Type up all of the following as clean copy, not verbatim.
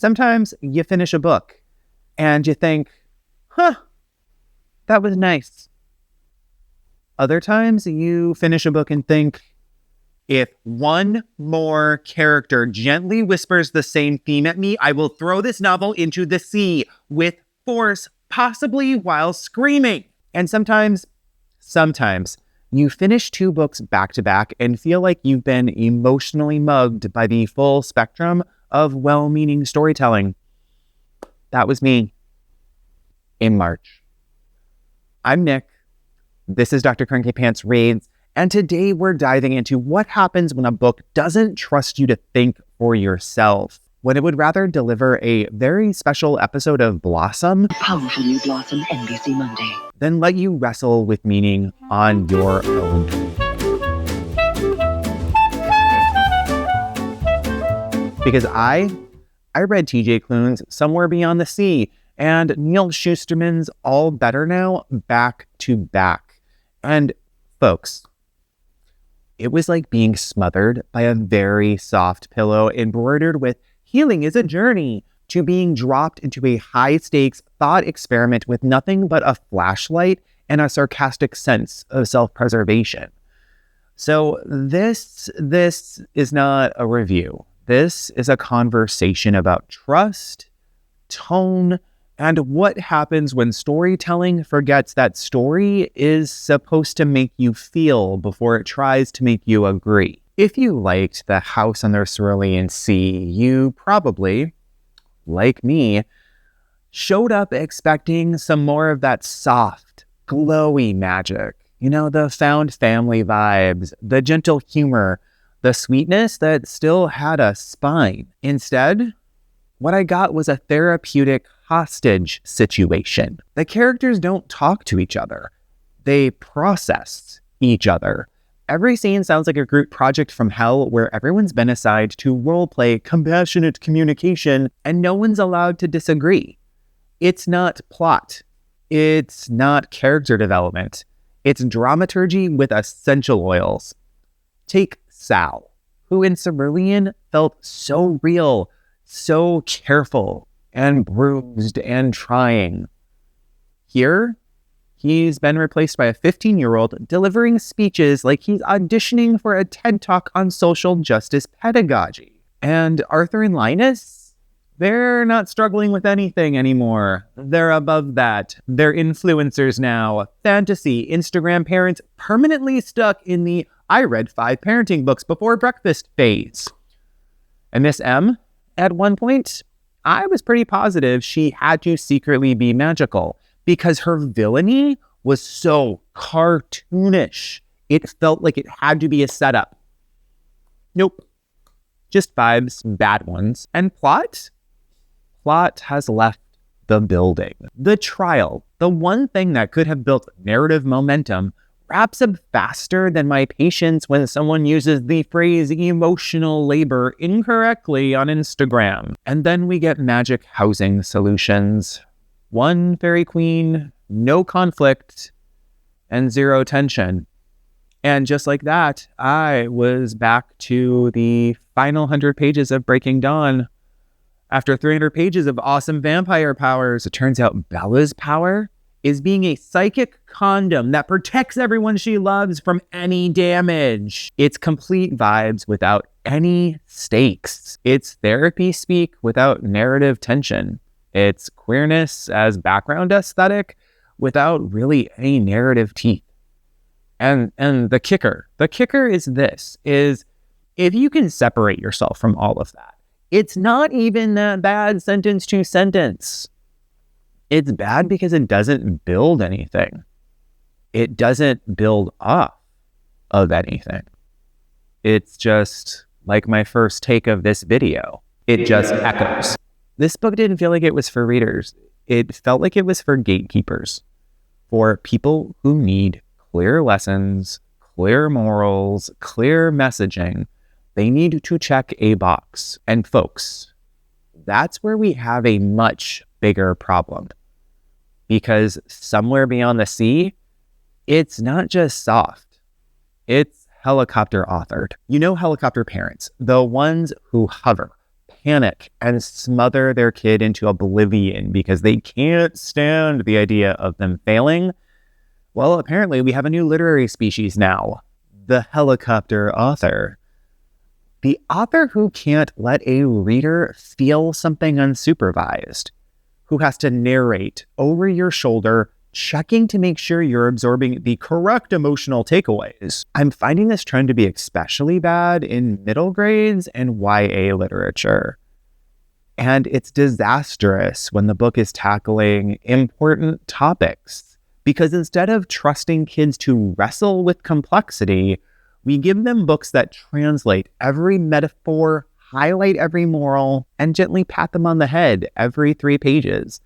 Sometimes you finish a book and you think, that was nice. Other times you finish a book and think, if one more character gently whispers the same theme at me, I will throw this novel into the sea with force, possibly while screaming. And sometimes you finish 2 books back to back and feel like you've been emotionally mugged by the full spectrum of well-meaning storytelling. That was me in March. I'm Nick. This is DrCrankyPantsReads, and today we're diving into what happens when a book doesn't trust you to think for yourself, when it would rather deliver a very special episode of Blossom, a powerful new Blossom NBC Monday, than let you wrestle with meaning on your own. Because I read TJ Klune's Somewhere Beyond the Sea and Neil Shusterman's All Better Now back to back. And folks, it was like being smothered by a very soft pillow embroidered with "Healing is a journey," to being dropped into a high-stakes thought experiment with nothing but a flashlight and a sarcastic sense of self-preservation. So this is not a review. This is a conversation about trust, tone, and what happens when storytelling forgets that story is supposed to make you feel before it tries to make you agree. If you liked The House on the Cerulean Sea, you probably, like me, showed up expecting some more of that soft, glowy magic. You know, the found family vibes, the gentle humor, the sweetness that still had a spine. Instead, what I got was a therapeutic hostage situation. The characters don't talk to each other. They process each other. Every scene sounds like a group project from hell where everyone's been assigned to roleplay compassionate communication and no one's allowed to disagree. It's not plot. It's not character development. It's dramaturgy with essential oils. Take Sal, who in Cerulean felt so real, so careful and bruised and trying. Here, he's been replaced by a 15-year-old delivering speeches like he's auditioning for a TED Talk on social justice pedagogy. And Arthur and Linus, they're not struggling with anything anymore. They're above that. They're influencers now. Fantasy, Instagram parents permanently stuck in the "I read 5 parenting books before breakfast" phase. And Miss M, at one point, I was pretty positive she had to secretly be magical because her villainy was so cartoonish. It felt like it had to be a setup. Nope. Just vibes, bad ones. And plot? Plot has left the building. The trial, the one thing that could have built narrative momentum, wraps up faster than my patience when someone uses the phrase emotional labor incorrectly on Instagram. And then we get magic housing solutions. One fairy queen, no conflict, and 0 tension. And just like that, I was back to the final 100 pages of Breaking Dawn. After 300 pages of awesome vampire powers, it turns out Bella's power is being a psychic condom that protects everyone she loves from any damage. It's complete vibes without any stakes. It's therapy speak without narrative tension. It's queerness as background aesthetic without really any narrative teeth. And the kicker is this, is if you can separate yourself from all of that, it's not even that bad sentence to sentence. It's bad because it doesn't build anything. It doesn't build off of anything. It's just like my first take of this video. It just echoes. This book didn't feel like it was for readers. It felt like it was for gatekeepers, for people who need clear lessons, clear morals, clear messaging. They need to check a box. And folks, that's where we have a much bigger problem. Because Somewhere Beyond the Sea, it's not just soft. It's helicopter authored. You know helicopter parents, the ones who hover, panic and smother their kid into oblivion because they can't stand the idea of them failing. Well, apparently we have a new literary species now, the helicopter author. The author who can't let a reader feel something unsupervised, who has to narrate over your shoulder, checking to make sure you're absorbing the correct emotional takeaways. I'm finding this trend to be especially bad in middle grades and YA literature. And it's disastrous when the book is tackling important topics, because instead of trusting kids to wrestle with complexity, we give them books that translate every metaphor, highlight every moral, and gently pat them on the head every 3 pages.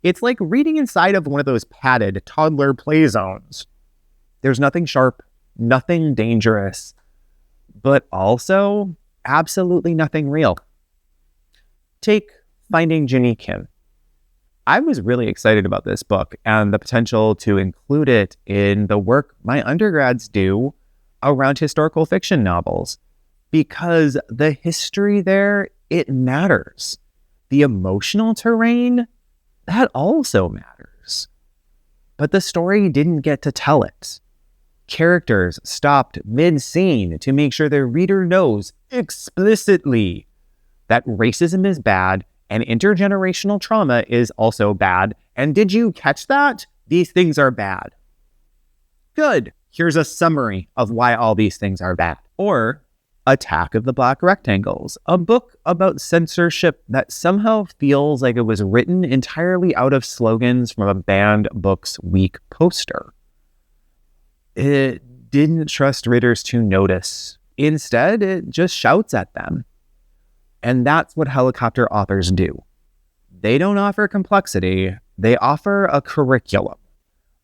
It's like reading inside of one of those padded toddler play zones. There's nothing sharp, nothing dangerous, but also absolutely nothing real. Take Finding Junie Kim. I was really excited about this book and the potential to include it in the work my undergrads do around historical fiction novels, because the history there, it matters. The emotional terrain, that also matters. But the story didn't get to tell it. Characters stopped mid-scene to make sure the reader knows explicitly that racism is bad and intergenerational trauma is also bad. And did you catch that? These things are bad. Good. Here's a summary of why all these things are bad. Or Attack of the Black Rectangles, a book about censorship that somehow feels like it was written entirely out of slogans from a Banned Books Week poster. It didn't trust readers to notice. Instead, it just shouts at them. And that's what helicopter authors do. They don't offer complexity, they offer a curriculum.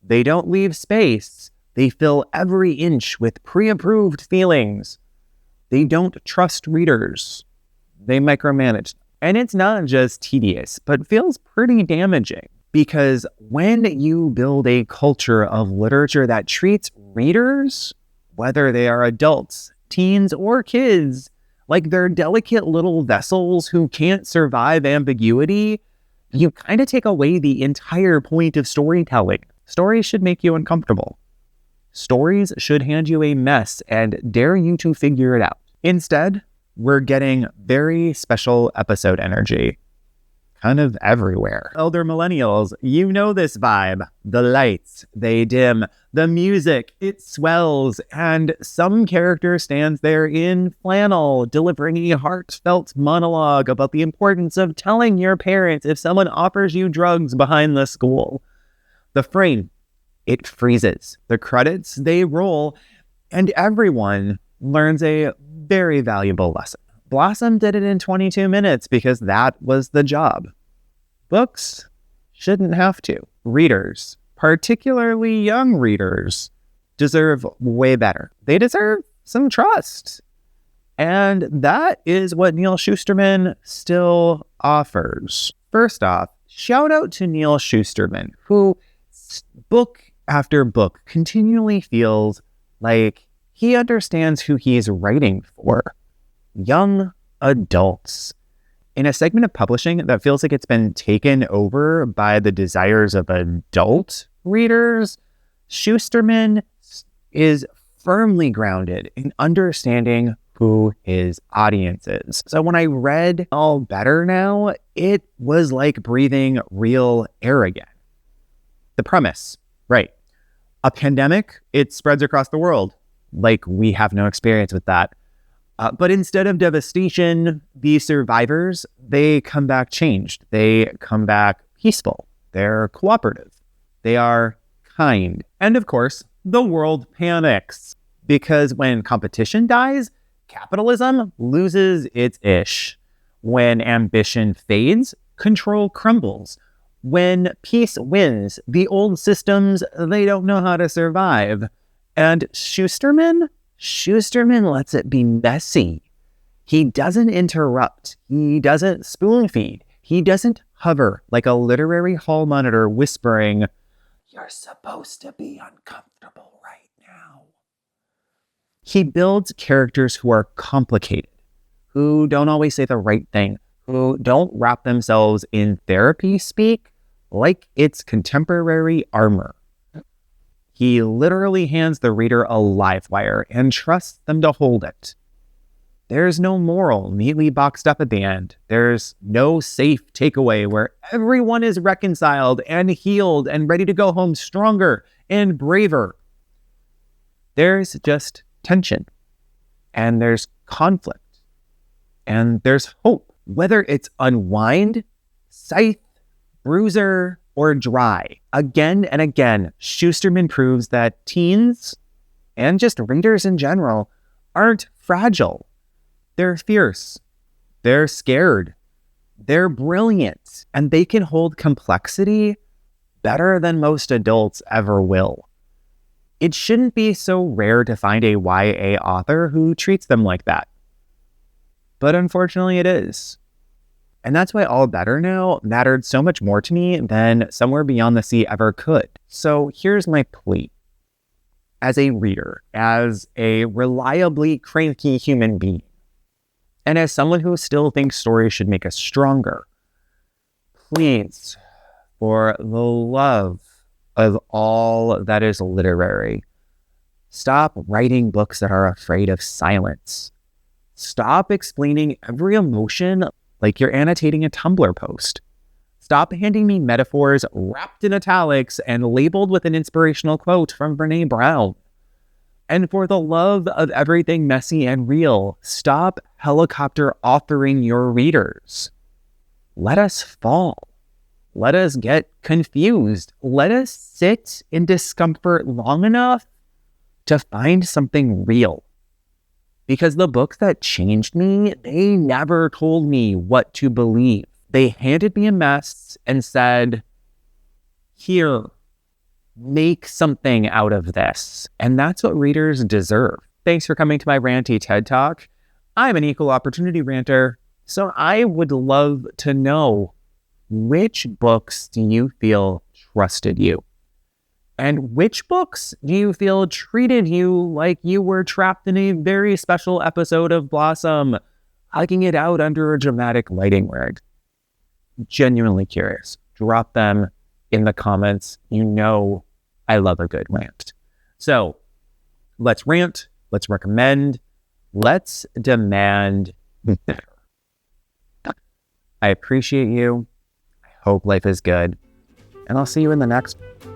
They don't leave space. They fill every inch with pre-approved feelings. They don't trust readers. They micromanage. And it's not just tedious, but feels pretty damaging. Because when you build a culture of literature that treats readers, whether they are adults, teens, or kids, like they're delicate little vessels who can't survive ambiguity, you kind of take away the entire point of storytelling. Stories should make you uncomfortable. Stories should hand you a mess and dare you to figure it out. Instead, we're getting very special episode energy. Kind of everywhere. Elder millennials, you know this vibe. The lights, they dim. The music, it swells. And some character stands there in flannel, delivering a heartfelt monologue about the importance of telling your parents if someone offers you drugs behind the school. The frame, it freezes. The credits, they roll. And everyone learns a very valuable lesson. Blossom did it in 22 minutes because that was the job. Books shouldn't have to. Readers, particularly young readers, deserve way better. They deserve some trust. And that is what Neal Shusterman still offers. First off, shout out to Neal Shusterman, who book after book continually feels like he understands who he's writing for. Young adults. In a segment of publishing that feels like it's been taken over by the desires of adult readers, Shusterman is firmly grounded in understanding who his audience is. So when I read All Better Now, it was like breathing real air again. The premise, right. A pandemic, it spreads across the world. Like we have no experience with that. But instead of devastation, the survivors, they come back changed. They come back peaceful. They're cooperative. They are kind. And of course, the world panics. Because when competition dies, capitalism loses its ish. When ambition fades, control crumbles. When peace wins, the old systems, they don't know how to survive. And Shusterman lets it be messy. He doesn't interrupt. He doesn't spoon feed. He doesn't hover like a literary hall monitor whispering, "You're supposed to be uncomfortable right now." He builds characters who are complicated, who don't always say the right thing, who don't wrap themselves in therapy speak like it's contemporary armor. He literally hands the reader a live wire and trusts them to hold it. There's no moral neatly boxed up at the end. There's no safe takeaway where everyone is reconciled and healed and ready to go home stronger and braver. There's just tension, and there's conflict, and there's hope. Whether it's unwind, scythe, bruiser, or dry, again and again, Shusterman proves that teens, and just readers in general, aren't fragile. They're fierce, they're scared, they're brilliant, and they can hold complexity better than most adults ever will. It shouldn't be so rare to find a YA author who treats them like that. But unfortunately it is. And that's why All Better Now mattered so much more to me than Somewhere Beyond the Sea ever could. So here's my plea. As a reader, as a reliably cranky human being, and as someone who still thinks stories should make us stronger, please, for the love of all that is literary, stop writing books that are afraid of silence. Stop explaining every emotion like you're annotating a Tumblr post. Stop handing me metaphors wrapped in italics and labeled with an inspirational quote from Brené Brown. And for the love of everything messy and real, stop helicopter authoring your readers. Let us fall. Let us get confused. Let us sit in discomfort long enough to find something real. Because the books that changed me, they never told me what to believe. They handed me a mess and said, here, make something out of this. And that's what readers deserve. Thanks for coming to my ranty TED Talk. I'm an equal opportunity ranter, so I would love to know, which books do you feel trusted you? And which books do you feel treated you like you were trapped in a very special episode of Blossom, hugging it out under a dramatic lighting rig? Genuinely curious. Drop them in the comments. You know I love a good rant. So let's rant, let's recommend, let's demand better. I appreciate you. I hope life is good. And I'll see you in the next one.